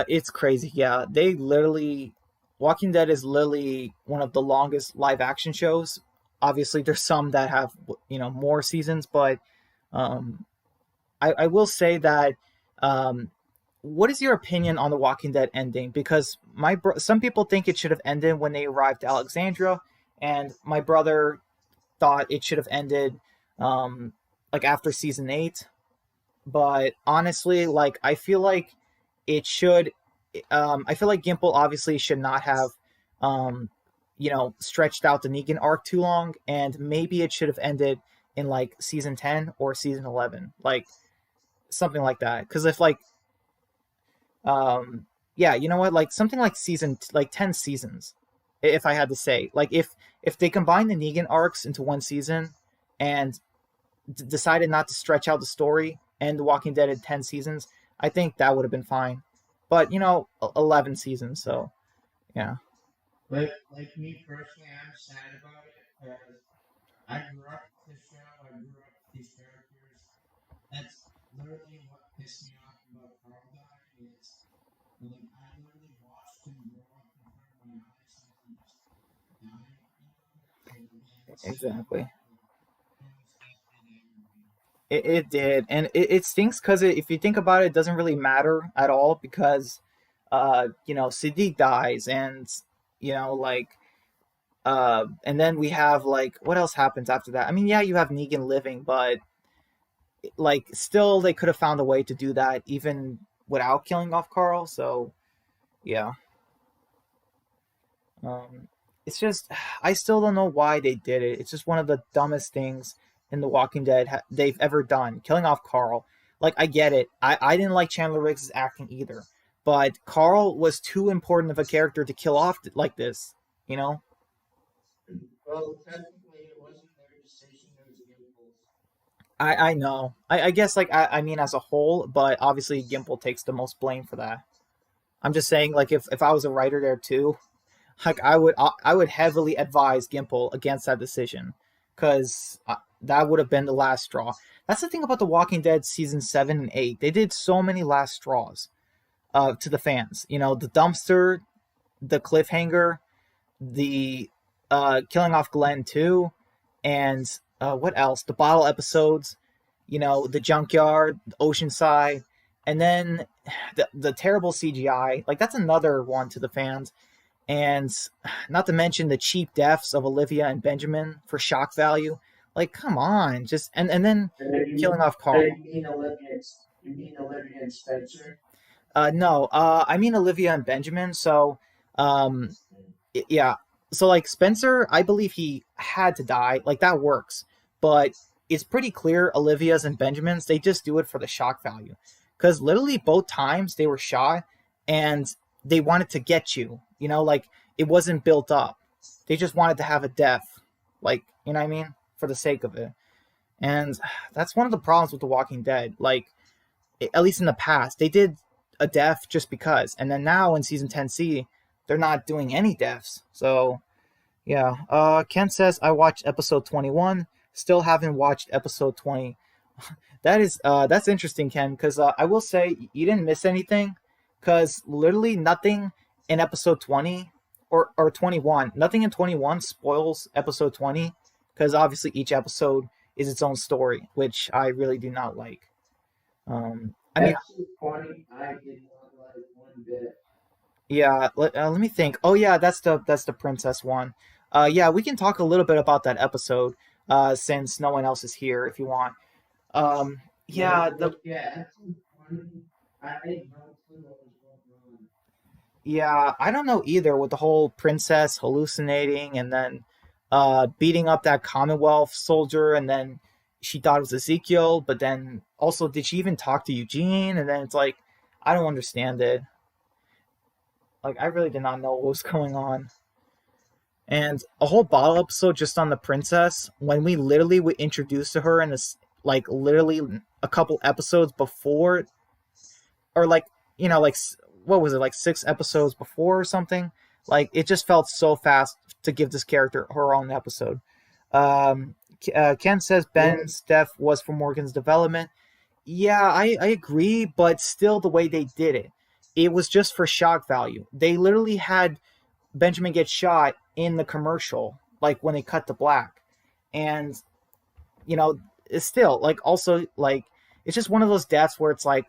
it's crazy. Yeah, they literally Walking Dead is literally one of the longest live action shows. Obviously, there's some that have more seasons, but um, I will say that. Um, what is your opinion on the Walking Dead ending? Because some people think it should have ended when they arrived to Alexandria, and my brother thought it should have ended like after season 8. But honestly, like I feel like it should. I feel like Gimple obviously should not have, um, stretched out the Negan arc too long, and maybe it should have ended in like season 10 or season 11, like something like that. Because if like, yeah, you know what, like something like season like 10 seasons, if I had to say, like if they combine the Negan arcs into one season and decided not to stretch out the story and The Walking Dead in 10 seasons, I think that would have been fine. But 11 seasons, so yeah, Like me personally, I'm sad about it because I grew up with the show. I grew up with these characters. That's literally what pissed me off about Carl dying. Is like I literally watched him grow up in front of my eyes and then just die. And it's exactly. it was definitely there for me. It did, and it stinks because if you think about it, it doesn't really matter at all because, Siddiq dies, and like, and then we have like what else happens after that? I mean, yeah, you have Negan living, but like still they could have found a way to do that even without killing off Carl. So yeah, um, it's just I still don't know why they did it. It's just one of the dumbest things in The Walking Dead they've ever done. Killing off Carl. Like I get it. I didn't like Chandler Riggs' acting either, but Carl was too important of a character to kill off like this. You know. Well, technically, it wasn't their decision. It was Gimple's. I know. I guess like I mean as a whole, but obviously Gimple takes the most blame for that. I'm just saying like if I was a writer there too, like I would heavily advise Gimple against that decision because that would have been the last straw. That's the thing about The Walking Dead season 7 and 8. They did so many last straws to the fans. The dumpster, the cliffhanger, the killing off Glenn too, and what else? The bottle episodes. The junkyard, the Oceanside, and then the terrible CGI. Like that's another one to the fans, and not to mention the cheap deaths of Olivia and Benjamin for shock value. Like, come on, just and then killing off Carl. You mean Olivia and Spencer? No, I mean Olivia and Benjamin. So, um, yeah. So like Spencer, I believe he had to die. Like that works, but it's pretty clear Olivia's and Benjamin's. They just do it for the shock value, because literally both times they were shot, and they wanted to get you. Like it wasn't built up. They just wanted to have a death, like what I mean, for the sake of it. And that's one of the problems with The Walking Dead. Like at least in the past, they did a death just because, and then now in season 10C, they're not doing any deaths. So yeah. Ken says I watched episode 21. still haven't watched episode 20. That's interesting, Ken, because I will say you didn't miss anything, because literally nothing in episode 20 or 21, nothing in 21 spoils episode 20, because obviously each episode is its own story, which I really do not like. I mean, Episode 20, I did not like one bit. yeah. Let me think. Oh yeah, that's the princess one. Yeah, we can talk a little bit about that episode. Since no one else is here, if you want. Um, yeah, the Yeah, episode 20, I had no clue what was going on. Yeah, I don't know either with the whole princess hallucinating and then beating up that Commonwealth soldier, and then she thought it was Ezekiel, but then also did she even talk to Eugene? And then it's like I don't understand it. Like I really did not know what was going on. And a whole bottle episode just on the princess when we literally were introduced to her in this, like literally a couple episodes before, or like like what was it, like 6 episodes before or something. Like it just felt so fast to give this character her own episode. Ken says Yeah, Ben's death was for Morgan's development. Yeah, I agree, but still the way they did it was just for shock value. They literally had Benjamin get shot in the commercial, like when they cut to black. And it's still like, also like, it's just one of those deaths where it's like,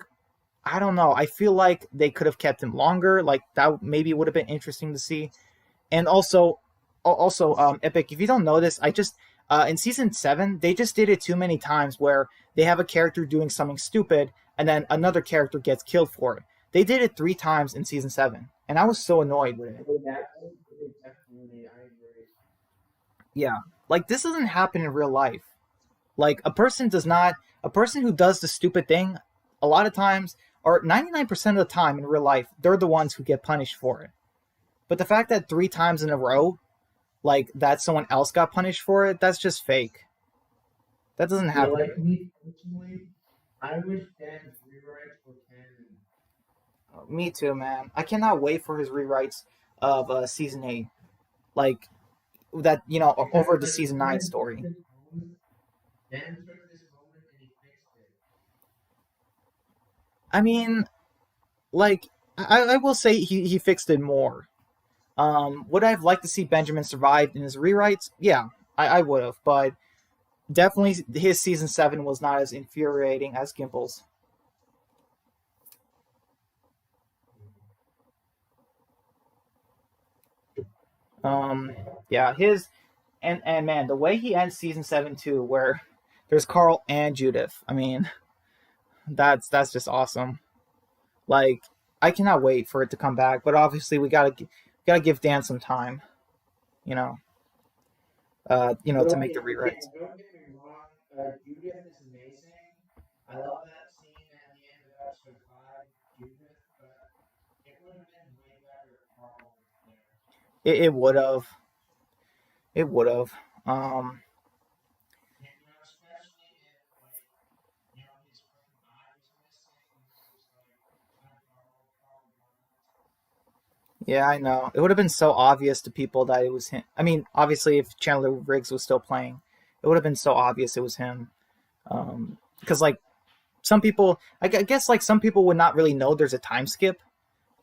I don't know. I feel like they could have kept him longer. Like that maybe would have been interesting to see. And also, Epic. If you don't know this, I just in season 7 they just did it too many times where they have a character doing something stupid and then another character gets killed for it. They did it 3 times in season 7, and I was so annoyed with it. definitely, I agree. Yeah, like this doesn't happen in real life. Like a person who does the stupid thing, a lot of times, or 99% of the time in real life, they're the ones who get punished for it. But the fact that 3 times in a row, like that someone else got punished for it, that's just fake. That doesn't Yeah, happen. like me personally, I wish Dan's rewrites were canon. Me too, man. I cannot wait for his rewrites of season 8. Like that, Because over the like season 9 story. Dan took this moment and he fixed it. I mean, like I will say he fixed it more. Would I have liked to see Benjamin survive in his rewrites? Yeah, I would have, but definitely his season 7 was not as infuriating as Gimple's. Um, yeah, his and man, the way he ends season 7 too, where there's Carl and Judith. I mean, that's just awesome. Like, I cannot wait for it to come back, but obviously we gotta give Dan some time, you know, But to make the okay, yeah, rewrites. don't get me wrong. Judith is amazing. I love that scene at the end of episode 5, Judith, but it would have been way better if Carl was there. It would have, it would have. Um, And, especially if, like, his fucking eye was missing, and he was like, not Carl, Carl Barnes. yeah, I know. It would have been so obvious to people that it was him. I mean, obviously, if Chandler Riggs was still playing, it would have been so obvious it was him. Because like some people, I guess like some people would not really know there's a time skip.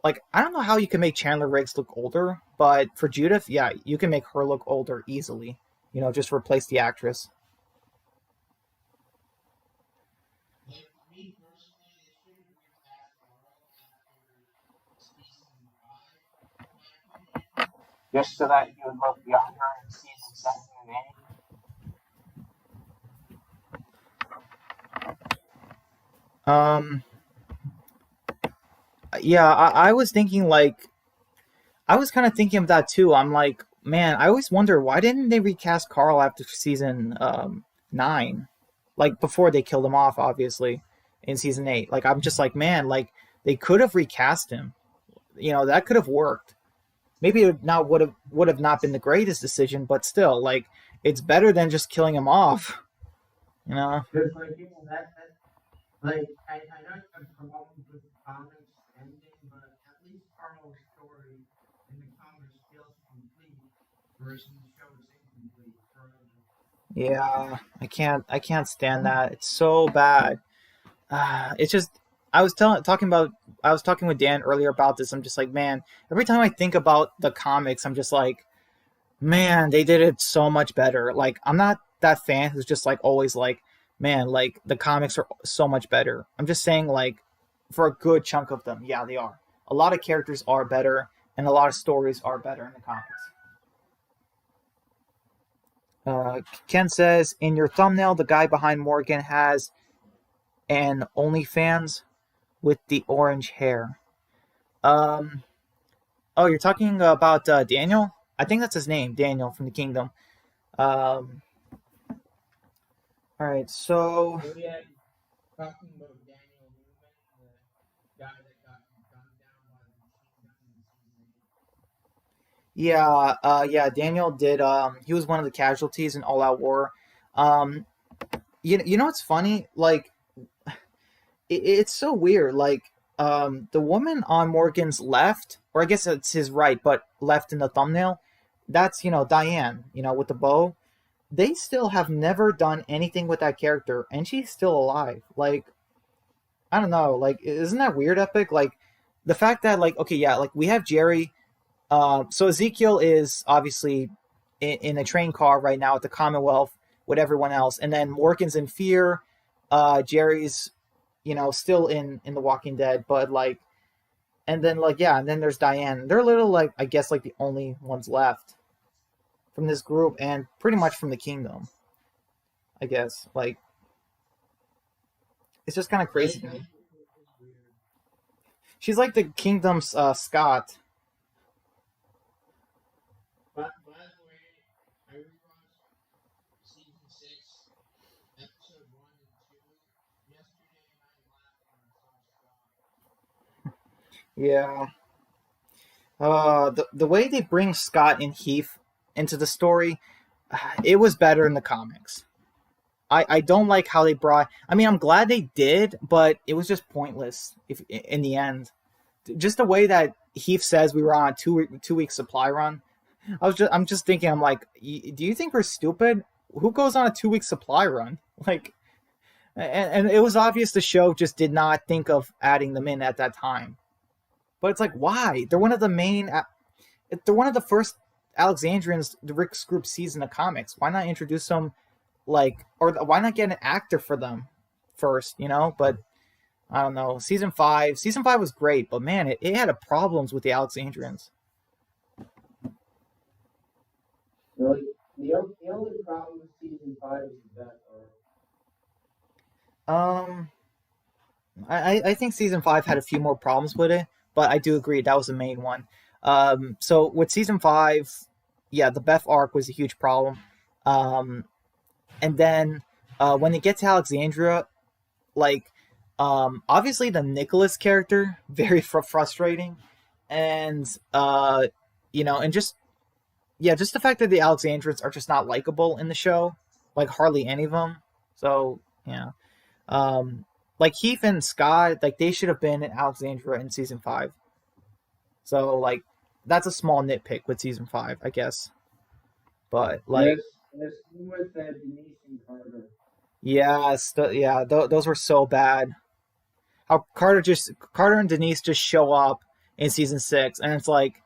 Like I don't know how you can make Chandler Riggs look older, but for Judith, yeah, you can make her look older easily. Just replace the actress. Like, me personally, they should have recast Carl after season 5, in my opinion. Just so that he would look younger in season 7 and 8. Um, yeah, I was thinking like I was kind of thinking of that too. I'm like, man, I always wonder why didn't they recast Carl after season 9, like before they killed him off, obviously in season 8. Like I'm just like, man, like they could have recast him. That could have worked. Maybe it not would have not been the greatest decision, but still, like it's better than just killing him off. You know. Because, like, that like, I know you have problems with the comics ending, but at least Carl's story in the comics feels complete, versus the show is incomplete forever. Yeah, I can't stand that. It's so bad. It's just I was talking about I was talking with Dan earlier about this. I'm just like, man, every time I think about the comics, I'm just like, man, they did it so much better. Like, I'm not that fan who's just like always like, man, like the comics are so much better. I'm just saying, like, for a good chunk of them, yeah, they are. A lot of characters are better, and a lot of stories are better in the comics. Ken says, in your thumbnail, the guy behind Morgan has an OnlyFans with the orange hair. Um, oh, you're talking about Daniel? I think that's his name, Daniel from the Kingdom. Um, all right, so Oh yeah, talking about Daniel Newman, the guy that got gunned down by the machine gun in season 8. yeah, yeah, Daniel did. He was one of the casualties in All Out War. Um, you know what's funny? Like, it's so weird. Like, the woman on Morgan's left, or I guess it's his right, but left in the thumbnail. That's Diane. With the bow. They still have never done anything with that character, and she's still alive. Like, I don't know. Like, isn't that weird, Epic? Like, the fact that like, okay, yeah, like we have Jerry. So Ezekiel is obviously in a train car right now at the Commonwealth with everyone else, and then Morgan's in fear. Jerry's, still in the Walking Dead, but like, and then like, yeah, and then there's Diane. They're little like, I guess like the only ones left from this group, and pretty much from the Kingdom. I guess like it's just kind of Yeah, crazy to me. it's weird. She's like the Kingdom's Scott. But by the way, I rewatched season 6, episode 1 and 2 yesterday, and I laughed when I saw Scott. Yeah. The way they bring Scott and Heath into the story, it was better in the comics. I don't like how they brought. I mean, I'm glad they did, but it was just pointless. If in the end, just the way that Heath says we were on a two week supply run. I'm just thinking. I'm like, do you think we're stupid? Who goes on a 2 week supply run? Like, and it was obvious the show just did not think of adding them in at that time. But it's like, why? They're one of the main. They're one of the first Alexandrians the Rick's group sees in the comics. Why not introduce them like, or why not get an actor for them first? But I don't know. Season 5 was great, but man, it had a problems with the Alexandrians. So the only problem with season 5 is that, or Um, I think season 5 had a few more problems with it, but I do agree that was the main one. So with season 5, yeah, the Beth arc was a huge problem. Um, and then when they get to Alexandria, like, obviously the Nicholas character very frustrating, and and just yeah, just the fact that the Alexandrians are just not likable in the show, like hardly any of them. So yeah, um, like Heath and Scott, like they should have been in Alexandria in season 5. So like that's a small nitpick with season 5, I guess. But like, and the scene with Denise and Carter. yes, those were so bad. How Carter and Denise just show up in season 6, and it's like,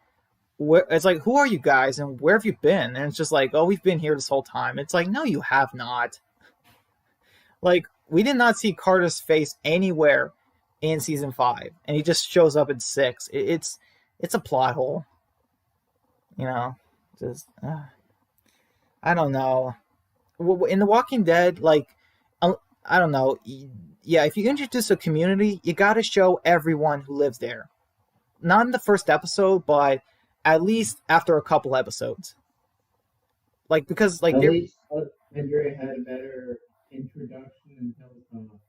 who are you guys and where have you been? And it's just like, oh, we've been here this whole time. It's like, no, you have not. Like, we did not see Carter's face anywhere in season 5, and he just shows up in 6. It's a plot hole, you know. Just I don't know. In The Walking Dead, like, I don't know. Yeah, if you introduce a community, you got to show everyone who lives there. Not in the first episode, but at least after a couple episodes. Like, because like At they're least Andrea had a better introduction and Hilltop.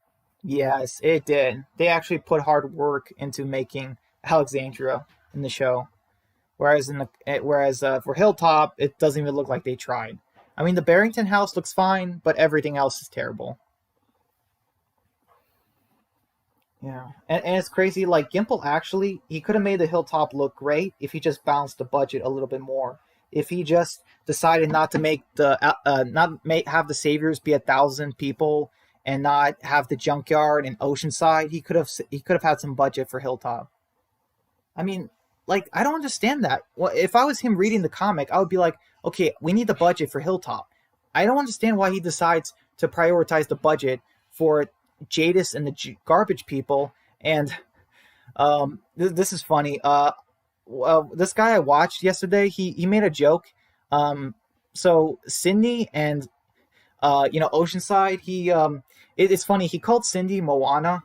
yes, it did. They actually put hard work into making Alexandria in the show. Whereas for Hilltop, it doesn't even look like they tried. I mean, the Barrington house looks fine, but everything else is terrible. Yeah, and it's crazy. Like Gimple actually, he could have made the Hilltop look great if he just balanced the budget a little bit more. if he just decided not to make not make have the saviors be 1,000 people and not have the junkyard and Oceanside, he could have had some budget for Hilltop. I mean, like, I don't understand that. Well, if I was him reading the comic, I would be like, okay, we need the budget for Hilltop. I don't understand why he decides to prioritize the budget for Jadis and the garbage people. And this is funny. Well, this guy I watched yesterday, he made a joke. So Cindy and Oceanside, it's funny. He called Cindy Moana,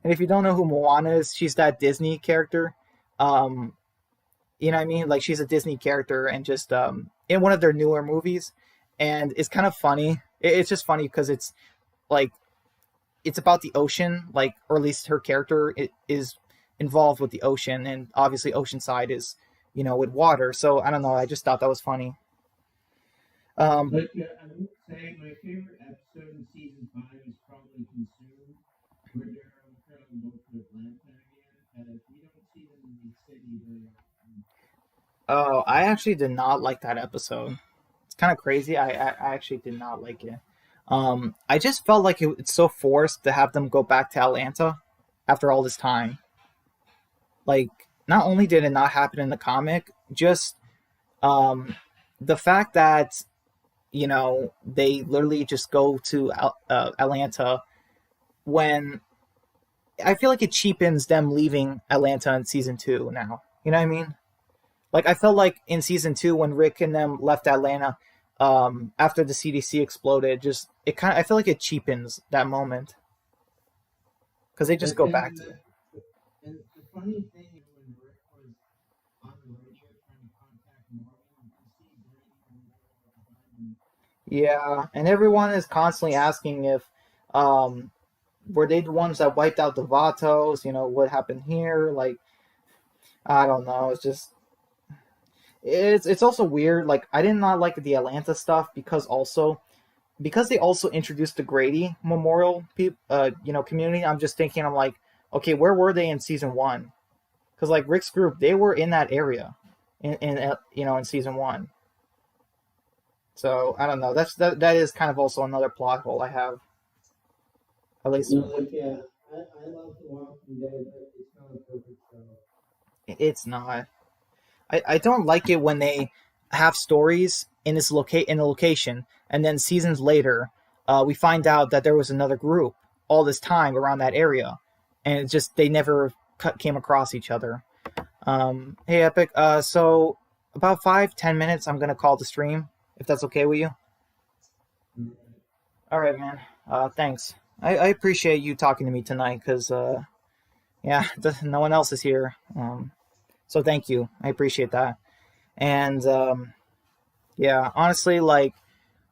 and if you don't know who Moana is, she's that Disney character. Um, you know what I mean? Like, she's a Disney character and just in one of their newer movies, and it's kind of funny. It's just funny because like it's about the ocean, like, or at least her character is involved with the ocean, and obviously Oceanside is with water. So I don't know. I just thought that was funny. Um, But I would say my favorite episode in season 5 is probably Consumed, where they're trying to go to Atlanta again, as we don't see them in the city very often. oh, I actually did not like that episode. It's kind of crazy. I actually did not like it. I just felt like it's so forced to have them go back to Atlanta after all this time. Like, not only did it not happen in the comic, just um, the fact that they literally just go to Atlanta when I feel like it cheapens them leaving Atlanta in season 2 now. You know what I mean? Like, I felt like in season 2 when Rick and them left Atlanta after the CDC exploded, just it kind of I feel like it cheapens that moment because they just But go then back to it. the funny thing is when Rick was on the radio trying to contact Morgan, you can see Brady in the middle behind him. Yeah, and everyone is constantly asking if um, were they the ones that wiped out the Vatos? What happened here? Like, I don't know. It's also weird. Like, I did not like the Atlanta stuff because they also introduced the Grady Memorial community. I'm just thinking, I'm like, okay, where were they in season 1? Because, like, Rick's group, they were in that area in season 1. So I don't know. That is kind of also another plot hole I have. At least No, like, yeah, I love The Walking Dead, but it's not a perfect show. it's not. I don't like it when they have stories in a location, and then seasons later, we find out that there was another group all this time around that area, and it just they never came across each other. Hey, Epic. So about 5-10 minutes, I'm gonna call the stream if that's okay with you. All right, man. Thanks. I appreciate you talking to me tonight because yeah, no one else is here. So thank you. I appreciate that. And yeah, honestly, like,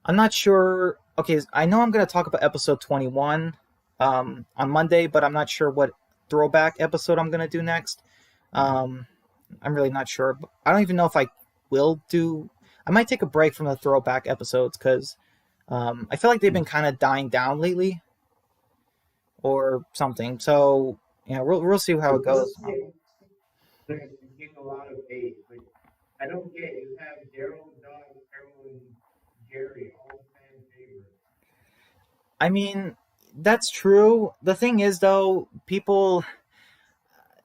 I'm not sure. Okay, I know I'm going to talk about episode 21 on Monday, but I'm not sure what throwback episode I'm going to do next. Um, I'm really not sure. I don't even know if I will do. I might take a break from the throwback episodes because I feel like they've been kind of dying down lately or something. So yeah, we'll see how it goes. They're getting a lot of hate, but I don't get it. You have Daryl, Doug, Carol, and Jerry, all fan favorites. I mean, that's true. The thing is, though, people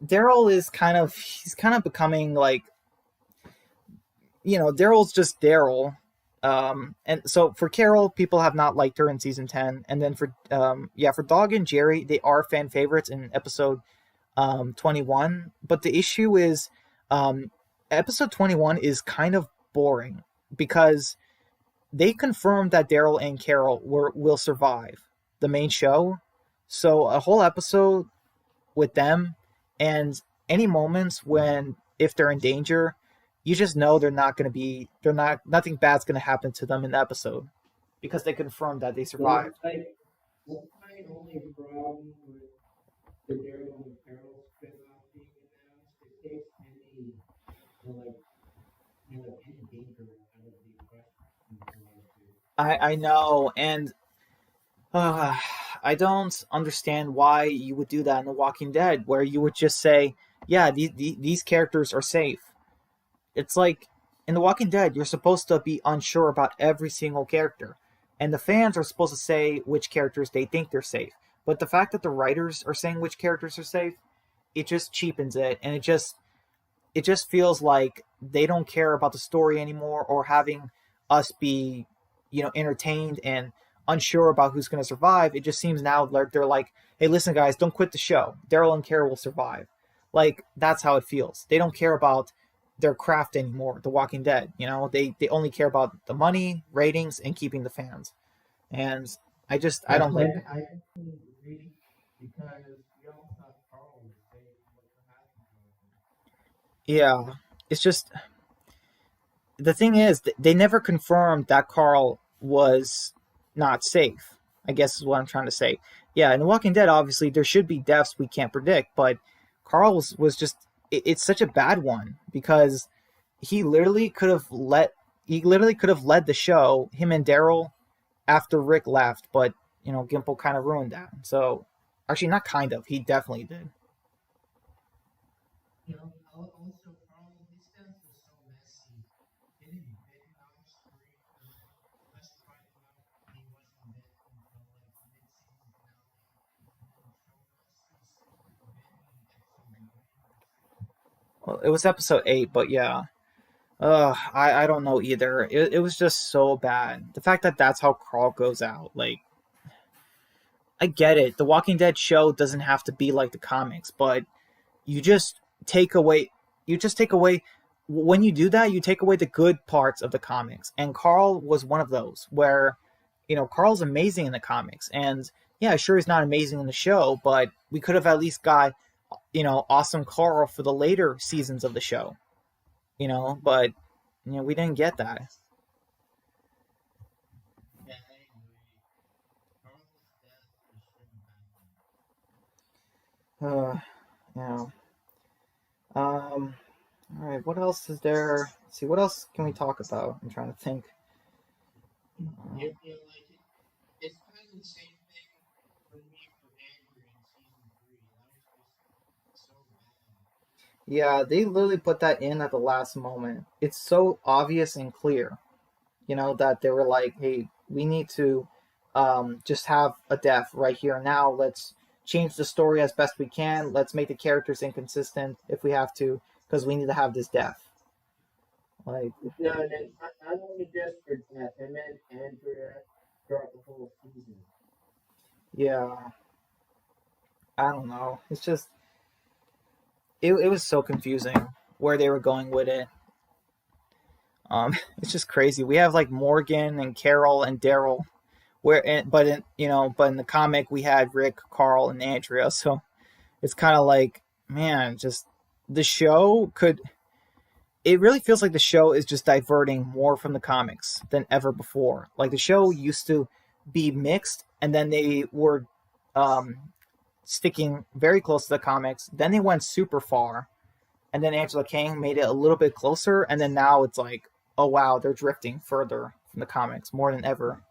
Daryl is he's kind of becoming like Daryl's just Daryl. And so for Carol, people have not liked her in season 10, and then for Dog and Jerry, they are fan favorites in episode 21. But the issue is, episode 21 is kind of boring because they confirmed that Daryl and Carol will survive the main show. So a whole episode with them, and any moments when if they're in danger, you just know they're not nothing bad's going to happen to them in the episode because they confirmed that they survived. That's my only problem with the Daryl and Carol spin-off being announced. It takes any, any danger out of the question. I know, and uh, I don't understand why you would do that in The Walking Dead, where you would just say, yeah, these characters are safe. It's like in The Walking Dead, you're supposed to be unsure about every single character, and the fans are supposed to say which characters they think they're safe. But the fact that the writers are saying which characters are safe, it just cheapens it, and it just feels like they don't care about the story anymore or having us be, entertained and unsure about who's going to survive. It just seems now they're like, hey, listen, guys, don't quit the show. Daryl and Carol will survive. Like, that's how it feels. They don't care about their craft anymore, The Walking Dead. They only care about the money, ratings, and keeping the fans. And I don't like it. I actually agree because we all thought Carl was safe. What happened to him? Yeah. It's just, the thing is, they never confirmed that Carl was not safe. I guess is what I'm trying to say. Yeah, in The Walking Dead, obviously there should be deaths we can't predict, but Carl was just it's such a bad one because he literally could have let he literally could have led the show, him and Daryl, after Rick left, but Gimple kind of ruined that. So actually, not kind of, he definitely did. Also, Carl, his death was so messy. Getting bitten off screen, us finding out he wasn't dead until like mid-season finale, and then showing us he's bitten in episode 9 or 7. Well, it was episode 8, but yeah. I don't know either. It was just so bad. The fact that that's how Carl goes out, like, I get it. The Walking Dead show doesn't have to be like the comics, but you just take away, you just take away, when you do that, you take away the good parts of the comics. And Carl was one of those where, Carl's amazing in the comics. And yeah, sure, he's not amazing in the show, but we could have at least got, awesome Carl for the later seasons of the show, but, we didn't get that. Yeah, I agree. Carl's death was so bad. Uh, yeah. Um, all right, what else is there? Let's see, what else can we talk about? I'm trying to think. You feel like it's kind of the same thing for me for Andrew in season 3. That was just so bad. Yeah, they literally put that in at the last moment. It's so obvious and clear, that they were like, hey, we need to just have a death right here and now. Let's change the story as best we can. Let's make the characters inconsistent if we have to, because we need to have this death. Like, No, not only just for death. I meant Andrea throughout the whole season. yeah, I don't know. It was so confusing where they were going with it. It's just crazy. We have like Morgan and Carol and Daryl, but in the comic we had Rick, Carl, and Andrea. So it's kind of like, man, just the show could. It really feels like the show is just diverting more from the comics than ever before. Like the show used to be mixed, and then they were um, sticking very close to the comics. Then they went super far, and then Angela Kang made it a little bit closer, and then now it's like, oh wow, they're drifting further from the comics more than ever.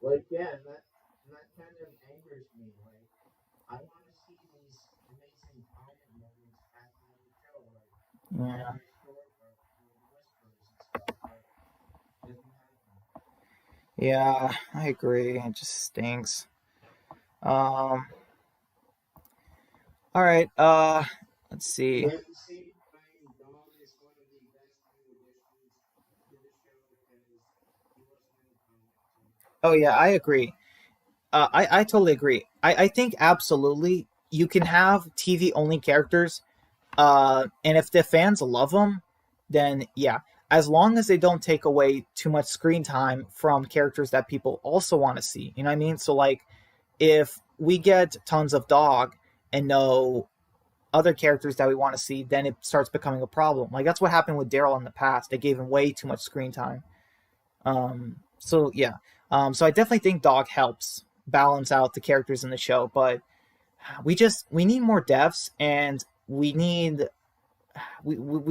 Like, yeah, and that kind of angers me. Like, I want to see these amazing comic moments happen in the show, like Yeah, Andrew's story arc with the whispers and stuff, but it doesn't happen. yeah, I agree. It just stinks. Um, all right. Let's see. But at the same time, Dom is one of the best new additions to the show because he wasn't in the comic too. Oh yeah, I agree. I totally agree. I think absolutely you can have TV only characters. And if the fans love them, then yeah, as long as they don't take away too much screen time from characters that people also want to see. You know what I mean? So like, if we get tons of dog and no other characters that we want to see, then it starts becoming a problem. Like that's what happened with Daryl in the past. They gave him way too much screen time. So yeah. So I definitely think dog helps balance out the characters in the show, but we need more deaths and we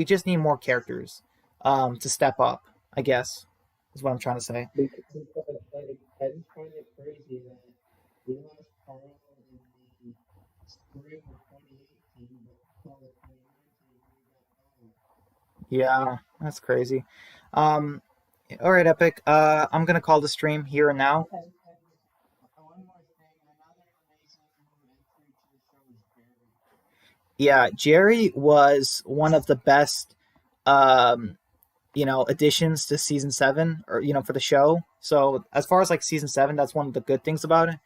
just need more characters to step up, I guess is what I'm trying to say. Because like, I just find it crazy that we lost Carl in the spring of 2018, but fall of 2019 we got Dom. Yeah, that's crazy. Um, all right, Epic. I'm gonna call the stream here and now. And one more thing, another amazing entry to the show is Jerry. Yeah, Jerry was one of the best, um, additions to season seven, or for the show. So as far as like season seven, that's one of the good things about it.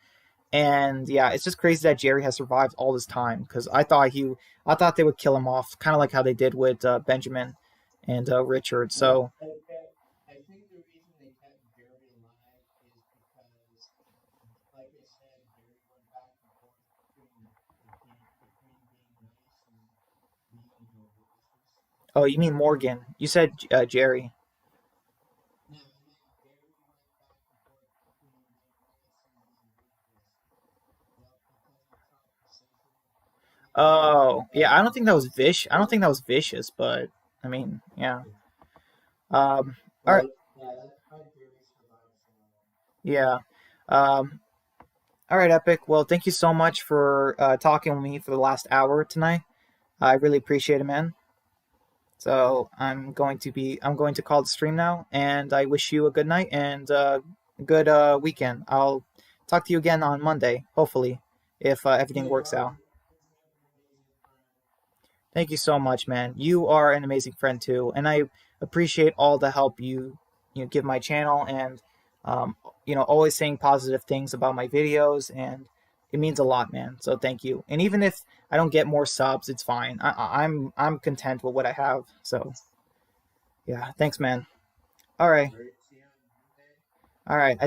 And yeah, it's just crazy that Jerry has survived all this time because I thought they would kill him off, kind of like how they did with Benjamin and Richard. Well, So I think the reason they kept Jerry alive is because, like I said, Jerry went back and forth between being nice and being ruthless. oh, you mean Morgan? You said Jerry. No, I meant Jerry went back and forth between being nice and being ruthless. Yep, because he thought possession made him Oh, yeah. I don't think that was ruthless. vicious. I don't think that was vicious, but I mean, yeah. All right. Well, yeah, that's how Jerry survived so long. Yeah. Um, all right, Epic. Well, thank you so much for talking with me for the last hour tonight. I really appreciate it, man. So I'm going to call the stream now, and I wish you a good night and good weekend. I'll talk to you again on Monday, hopefully, if everything Okay, works out. well, hope you have an amazing time. Thank you so much, man. You are an amazing friend too, and I appreciate all the help you give my channel, and um, always saying positive things about my videos, and it means a lot, man. So thank you. And even if I don't get more subs, it's fine. I'm content with what I have. So yeah, thanks, man. All right, All right, see you on Monday. all right.